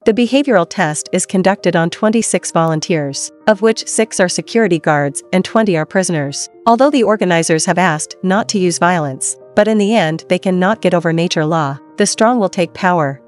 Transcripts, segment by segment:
The behavioral test is conducted on 26 volunteers, of which 6 are security guards and 20 are prisoners. Although the organizers have asked not to use violence, but in the end they cannot get over nature law, the strong will take power.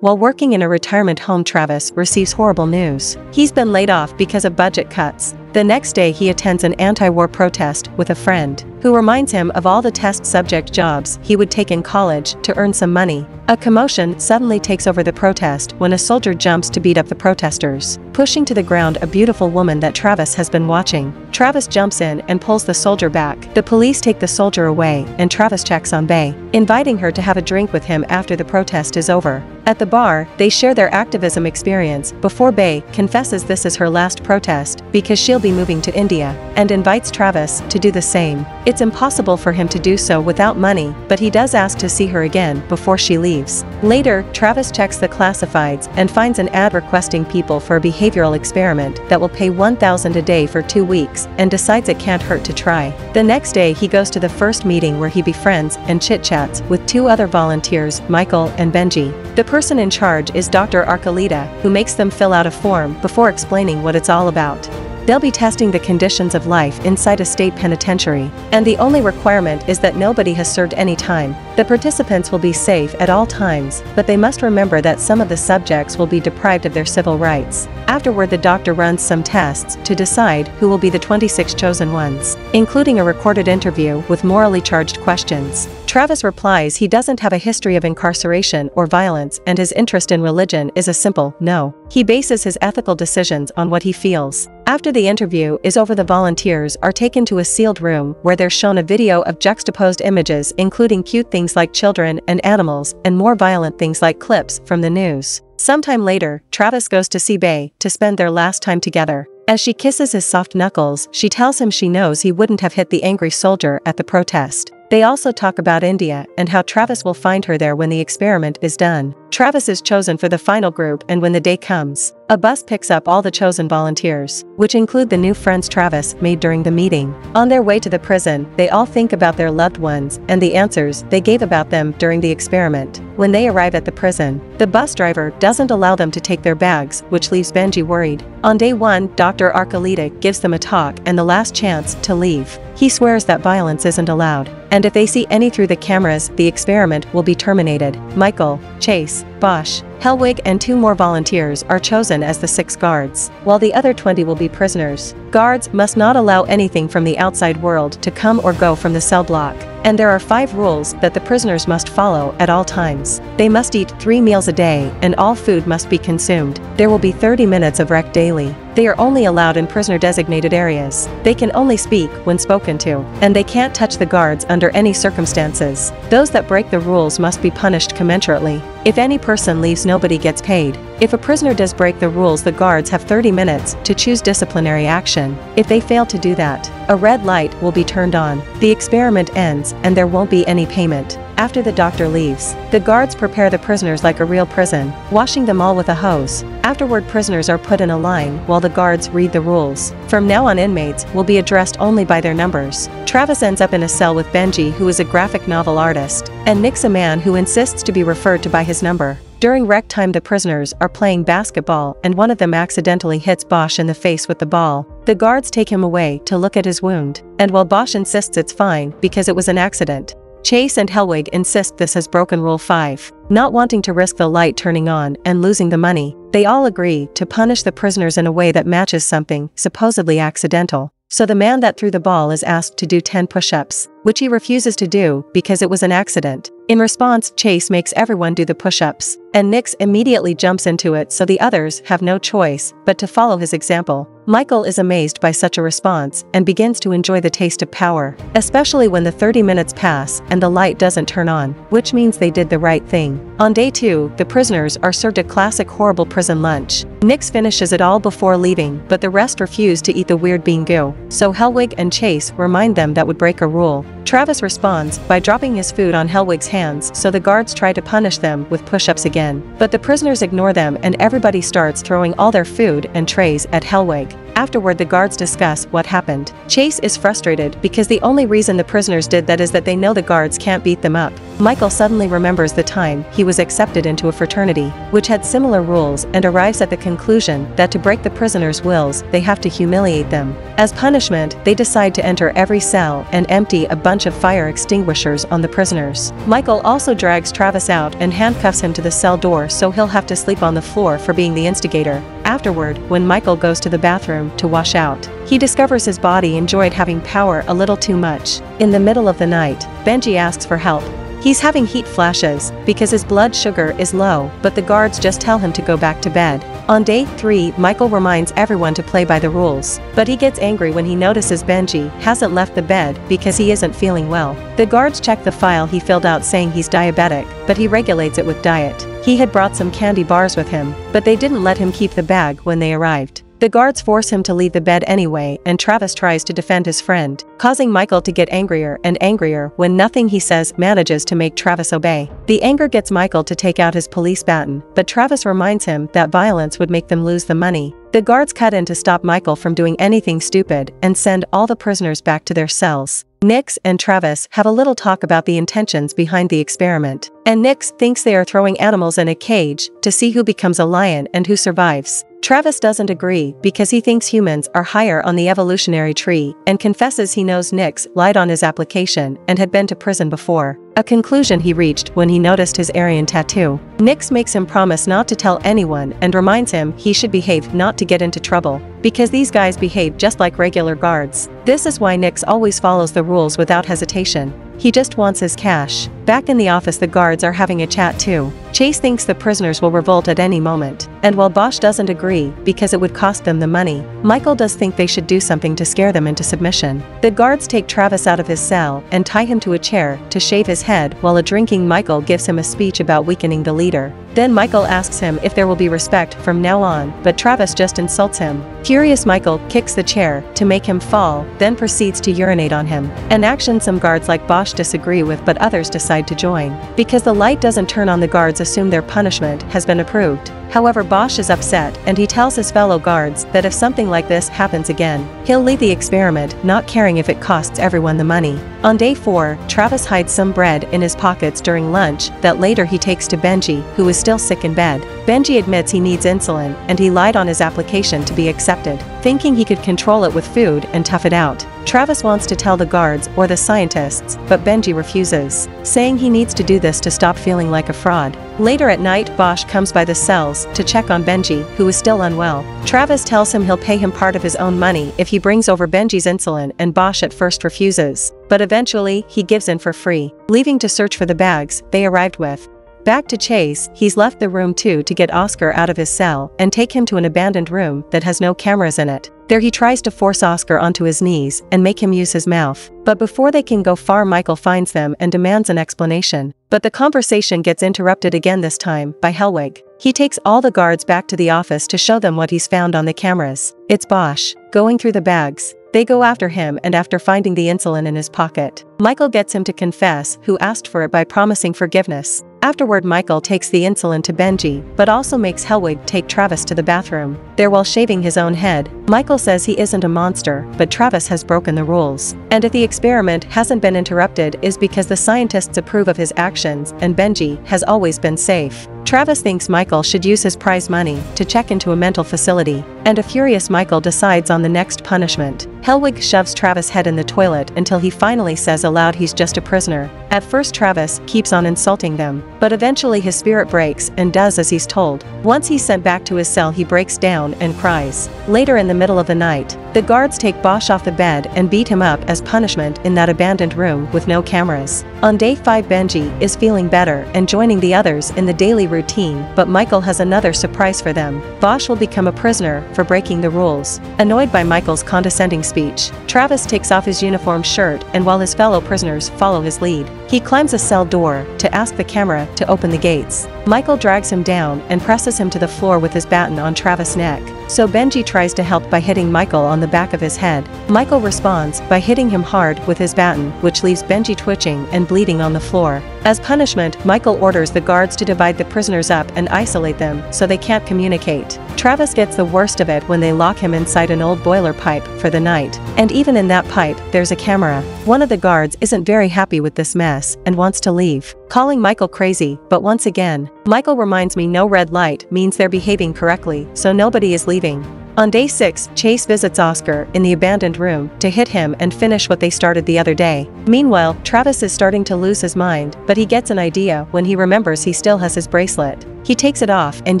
While working in a retirement home, Travis receives horrible news. He's been laid off because of budget cuts. The next day he attends an anti-war protest with a friend, who reminds him of all the test subject jobs he would take in college to earn some money. A commotion suddenly takes over the protest when a soldier jumps to beat up the protesters, pushing to the ground a beautiful woman that Travis has been watching. Travis jumps in and pulls the soldier back. The police take the soldier away and Travis checks on Bay, inviting her to have a drink with him after the protest is over. At the bar, they share their activism experience before Bay confesses this is her last protest because she'll be moving to India, and invites Travis to do the same. It's impossible for him to do so without money, but he does ask to see her again before she leaves. Later, Travis checks the classifieds and finds an ad requesting people for a behavioral experiment that will pay $1,000 a day for 2 weeks, and decides it can't hurt to try. The next day he goes to the first meeting where he befriends and chit-chats with 2 other volunteers, Michael and Benji. The person in charge is Dr. Archaleta, who makes them fill out a form before explaining what it's all about. They'll be testing the conditions of life inside a state penitentiary, and the only requirement is that nobody has served any time. The participants will be safe at all times, but they must remember that some of the subjects will be deprived of their civil rights. Afterward, the doctor runs some tests to decide who will be the 26 chosen ones, including a recorded interview with morally charged questions. Travis replies he doesn't have a history of incarceration or violence, and his interest in religion is a simple no. He bases his ethical decisions on what he feels. After the interview is over, the volunteers are taken to a sealed room where they're shown a video of juxtaposed images including cute things like children and animals, and more violent things like clips from the news. Sometime later, Travis goes to see Bay to spend their last time together. As she kisses his soft knuckles, she tells him she knows he wouldn't have hit the angry soldier at the protest. They also talk about India and how Travis will find her there when the experiment is done. Travis is chosen for the final group, and when the day comes, a bus picks up all the chosen volunteers, which include the new friends Travis made during the meeting. On their way to the prison, they all think about their loved ones and the answers they gave about them during the experiment. When they arrive at the prison, the bus driver doesn't allow them to take their bags, which leaves Benji worried. On day 1, Dr. Archaleta gives them a talk and the last chance to leave. He swears that violence isn't allowed, and if they see any through the cameras, the experiment will be terminated. Michael, Chase, Bosch, Hellwig and 2 more volunteers are chosen as the 6 guards, while the other 20 will be prisoners. Guards must not allow anything from the outside world to come or go from the cell block, and there are 5 rules that the prisoners must follow at all times. They must eat 3 meals a day, and all food must be consumed. There will be 30 minutes of rec daily. They are only allowed in prisoner-designated areas. They can only speak when spoken to, and they can't touch the guards under any circumstances. Those that break the rules must be punished commensurately. If any person leaves, nobody gets paid. If a prisoner does break the rules, the guards have 30 minutes to choose disciplinary action. If they fail to do that, a red light will be turned on. The experiment ends, and there won't be any payment. After the doctor leaves, the guards prepare the prisoners like a real prison, washing them all with a hose. Afterward, prisoners are put in a line while the guards read the rules. From now on, inmates will be addressed only by their numbers. Travis ends up in a cell with Benji, who is a graphic novel artist, and Nick's a man who insists to be referred to by his number. During rec time, the prisoners are playing basketball and one of them accidentally hits Bosch in the face with the ball. The guards take him away to look at his wound, and while Bosch insists it's fine because it was an accident, Chase and Hellwig insist this has broken Rule 5. Not wanting to risk the light turning on and losing the money, they all agree to punish the prisoners in a way that matches something supposedly accidental. So the man that threw the ball is asked to do 10 push-ups, which he refuses to do because it was an accident. In response, Chase makes everyone do the push-ups, and Nix immediately jumps into it, so the others have no choice but to follow his example. Michael is amazed by such a response and begins to enjoy the taste of power, especially when the 30 minutes pass and the light doesn't turn on, which means they did the right thing. On day 2, the prisoners are served a classic horrible prison lunch. Nix finishes it all before leaving, but the rest refuse to eat the weird bean goo, so Hellwig and Chase remind them that would break a rule. Travis responds by dropping his food on Hellwig's hands, so the guards try to punish them with push-ups again. But the prisoners ignore them and everybody starts throwing all their food and trays at Hellwig. Afterward, the guards discuss what happened. Chase is frustrated because the only reason the prisoners did that is that they know the guards can't beat them up. Michael suddenly remembers the time he was accepted into a fraternity, which had similar rules, and arrives at the conclusion that to break the prisoners' wills, they have to humiliate them. As punishment, they decide to enter every cell and empty a bunch of fire extinguishers on the prisoners. Michael also drags Travis out and handcuffs him to the cell door so he'll have to sleep on the floor for being the instigator. Afterward, when Michael goes to the bathroom to wash out, he discovers his body enjoyed having power a little too much. In the middle of the night, Benji asks for help. He's having heat flashes because his blood sugar is low, but the guards just tell him to go back to bed. On day 3, Michael reminds everyone to play by the rules, but he gets angry when he notices Benji hasn't left the bed because he isn't feeling well. The guards check the file he filled out saying he's diabetic, but he regulates it with diet. He had brought some candy bars with him, but they didn't let him keep the bag when they arrived. The guards force him to leave the bed anyway, and Travis tries to defend his friend, causing Michael to get angrier and angrier when nothing he says manages to make Travis obey. The anger gets Michael to take out his police baton, but Travis reminds him that violence would make them lose the money. The guards cut in to stop Michael from doing anything stupid and send all the prisoners back to their cells. Nix and Travis have a little talk about the intentions behind the experiment, and Nix thinks they are throwing animals in a cage to see who becomes a lion and who survives. Travis doesn't agree because he thinks humans are higher on the evolutionary tree and confesses he knows Nix lied on his application and had been to prison before, a conclusion he reached when he noticed his Aryan tattoo. Nix makes him promise not to tell anyone and reminds him he should behave not to get into trouble, because these guys behave just like regular guards. This is why Nix always follows the rules without hesitation. He just wants his cash. Back in the office, the guards are having a chat too. Chase thinks the prisoners will revolt at any moment, and while Bosch doesn't agree because it would cost them the money, Michael does think they should do something to scare them into submission. The guards take Travis out of his cell and tie him to a chair to shave his head while a drinking Michael gives him a speech about weakening the leader. Then Michael asks him if there will be respect from now on, but Travis just insults him. Furious, Michael kicks the chair to make him fall, then proceeds to urinate on him, an action some guards like Bosch disagree with, but others decide to join. Because the light doesn't turn on, the guards assume their punishment has been approved. However, Bosch is upset and he tells his fellow guards that if something like this happens again, he'll leave the experiment, not caring if it costs everyone the money. On day 4, Travis hides some bread in his pockets during lunch that later he takes to Benji, who is still sick in bed. Benji admits he needs insulin and he lied on his application to be accepted, thinking he could control it with food and tough it out. Travis wants to tell the guards or the scientists, but Benji refuses, saying he needs to do this to stop feeling like a fraud. Later at night, Bosch comes by the cells to check on Benji, who is still unwell. Travis tells him he'll pay him part of his own money if he brings over Benji's insulin, and Bosch at first refuses, but eventually he gives in for free, leaving to search for the bags they arrived with. Back to Chase, he's left the room too to get Oscar out of his cell and take him to an abandoned room that has no cameras in it. There he tries to force Oscar onto his knees and make him use his mouth, but before they can go far, Michael finds them and demands an explanation. But the conversation gets interrupted again, this time by Hellwig. He takes all the guards back to the office to show them what he's found on the cameras. It's Bosch going through the bags. They go after him, and after finding the insulin in his pocket, Michael gets him to confess who asked for it by promising forgiveness. Afterward, Michael takes the insulin to Benji, but also makes Hellwig take Travis to the bathroom. There, while shaving his own head, Michael says he isn't a monster, but Travis has broken the rules. And if the experiment hasn't been interrupted is because the scientists approve of his actions and Benji has always been safe. Travis thinks Michael should use his prize money to check into a mental facility, and a furious Michael decides on the next punishment. Hellwig shoves Travis' head in the toilet until he finally says aloud he's just a prisoner. At first, Travis keeps on insulting them, but eventually his spirit breaks and does as he's told. Once he's sent back to his cell, he breaks down and cries. Later, in the middle of the night, the guards take Bosch off the bed and beat him up as punishment in that abandoned room with no cameras. On day 5, Benji is feeling better and joining the others in the daily routine, but Michael has another surprise for them. Bosch will become a prisoner for breaking the rules. Annoyed by Michael's condescending speech, Travis takes off his uniform shirt, and while his fellow prisoners follow his lead, he climbs a cell door to ask the camera to open the gates. Michael drags him down and presses him to the floor with his baton on Travis' neck, so Benji tries to help by hitting Michael on the back of his head. Michael responds by hitting him hard with his baton, which leaves Benji twitching and bleeding on the floor. As punishment, Michael orders the guards to divide the prisoners up and isolate them so they can't communicate. Travis gets the worst of it when they lock him inside an old boiler pipe for the night. And even in that pipe, there's a camera. One of the guards isn't very happy with this mess and wants to leave, calling Michael crazy, but once again, Michael reminds me no red light means they're behaving correctly, so nobody is leaving. On day 6, Chase visits Oscar in the abandoned room to hit him and finish what they started the other day. Meanwhile, Travis is starting to lose his mind, but he gets an idea when he remembers he still has his bracelet. He takes it off and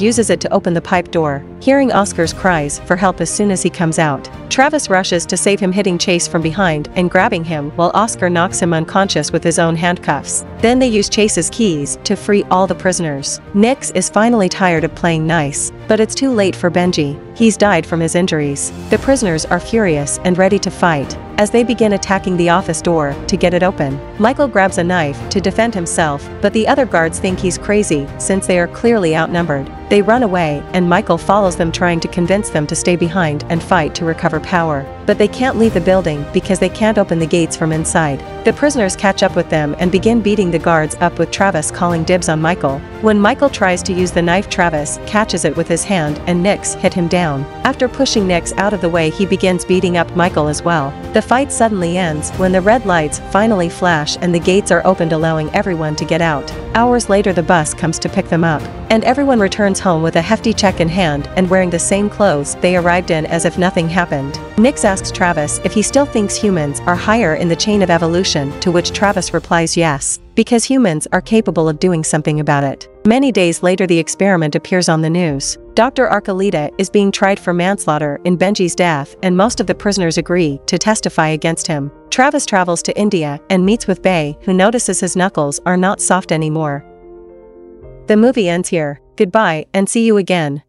uses it to open the pipe door, hearing Oscar's cries for help as soon as he comes out. Travis rushes to save him, hitting Chase from behind and grabbing him while Oscar knocks him unconscious with his own handcuffs. Then they use Chase's keys to free all the prisoners. Nix is finally tired of playing nice, but it's too late for Benji. He's died from his injuries. The prisoners are furious and ready to fight as they begin attacking the office door to get it open. Michael grabs a knife to defend himself, but the other guards think he's crazy since they are clearly outnumbered. They run away, and Michael follows them, trying to convince them to stay behind and fight to recover power. But they can't leave the building because they can't open the gates from inside. The prisoners catch up with them and begin beating the guards up, with Travis calling dibs on Michael. When Michael tries to use the knife, Travis catches it with his hand and Nix hit him down. After pushing Nix out of the way, he begins beating up Michael as well. The fight suddenly ends when the red lights finally flash and the gates are opened, allowing everyone to get out. Hours later, the bus comes to pick them up, and everyone returns home with a hefty check in hand and wearing the same clothes they arrived in, as if nothing happened. Nix asks Travis if he still thinks humans are higher in the chain of evolution, to which Travis replies yes, because humans are capable of doing something about it. Many days later, the experiment appears on the news. Dr. Archaleta is being tried for manslaughter in Benji's death, and most of the prisoners agree to testify against him. Travis travels to India and meets with Bay, who notices his knuckles are not soft anymore. The movie ends here. Goodbye and see you again.